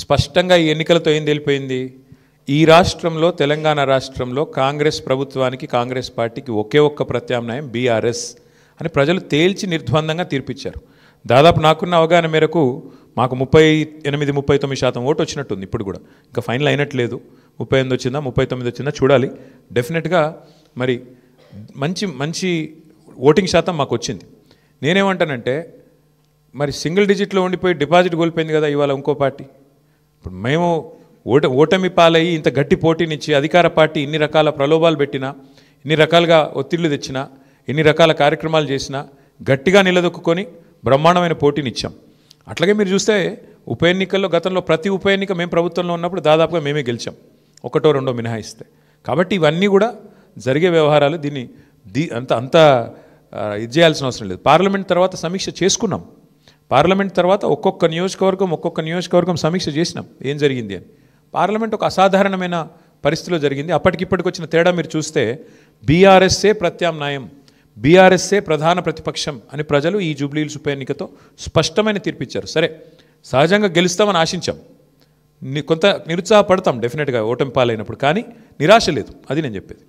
స్పష్టంగా ఈ ఎన్నికలతో ఏం తెలిపోయింది? ఈ రాష్ట్రంలో, తెలంగాణ రాష్ట్రంలో కాంగ్రెస్ ప్రభుత్వానికి, కాంగ్రెస్ పార్టీకి ఒకే ఒక్క ప్రత్యామ్నాయం బీఆర్ఎస్ అని ప్రజలు తేల్చి నిర్ద్వందంగా తీర్పిచ్చారు. దాదాపు నాకున్న అవగాహన మేరకు మాకు 38-39% ఓటు వచ్చినట్టుంది. ఇప్పుడు కూడా ఇంకా ఫైనల్ అయినట్లేదు. 38 వచ్చిందా 39 వచ్చిందా చూడాలి. డెఫినెట్గా మరి మంచి ఓటింగ్ శాతం మాకు వచ్చింది. నేనేమంటానంటే మరి సింగిల్ డిజిట్లో ఉండిపోయి డిపాజిట్ కోల్పోయింది కదా ఇవాళ ఇంకో పార్టీ. ఇప్పుడు మేము ఓటమి పాలయ్యి ఇంత గట్టి పోటీనిచ్చి అధికార పార్టీ ఇన్ని రకాల ప్రలోభాలు పెట్టినా, ఇన్ని రకాలుగా ఒత్తిళ్లు తెచ్చినా, ఎన్ని రకాల కార్యక్రమాలు చేసినా గట్టిగా నిలదొక్కుని బ్రహ్మాండమైన పోటీనిచ్చాం. అట్లాగే మీరు చూస్తే ఉప ఎన్నికల్లో గతంలో ప్రతి ఉప ఎన్నిక మేము ప్రభుత్వంలో ఉన్నప్పుడు దాదాపుగా మేమే గెలిచాం, ఒకటో రెండో మినహాయిస్తే. కాబట్టి ఇవన్నీ కూడా జరిగే వ్యవహారాలు. దీన్ని అంత ఇది చేయాల్సిన అవసరం లేదు. పార్లమెంట్ తర్వాత సమీక్ష చేసుకున్నాం. పార్లమెంట్ తర్వాత ఒక్కొక్క నియోజకవర్గం సమీక్ష చేసినాం ఏం జరిగింది అని. పార్లమెంట్ ఒక అసాధారణమైన పరిస్థితిలో జరిగింది. అప్పటికిప్పటికి వచ్చిన తేడా మీరు చూస్తే బీఆర్ఎస్ఏ ప్రత్యామ్నాయం, బీఆర్ఎస్ఏ ప్రధాన ప్రతిపక్షం అని ప్రజలు ఈ జూబ్లీహిల్స్ ఉప ఎన్నికతో స్పష్టమైన తీర్పిచ్చారు. సరే, సహజంగా గెలుస్తామని ఆశించాం, కొంత నిరుత్సాహపడతాం డెఫినెట్గా ఓటమి పాలైనప్పుడు, కానీ నిరాశ లేదు. అది నేను చెప్పేది.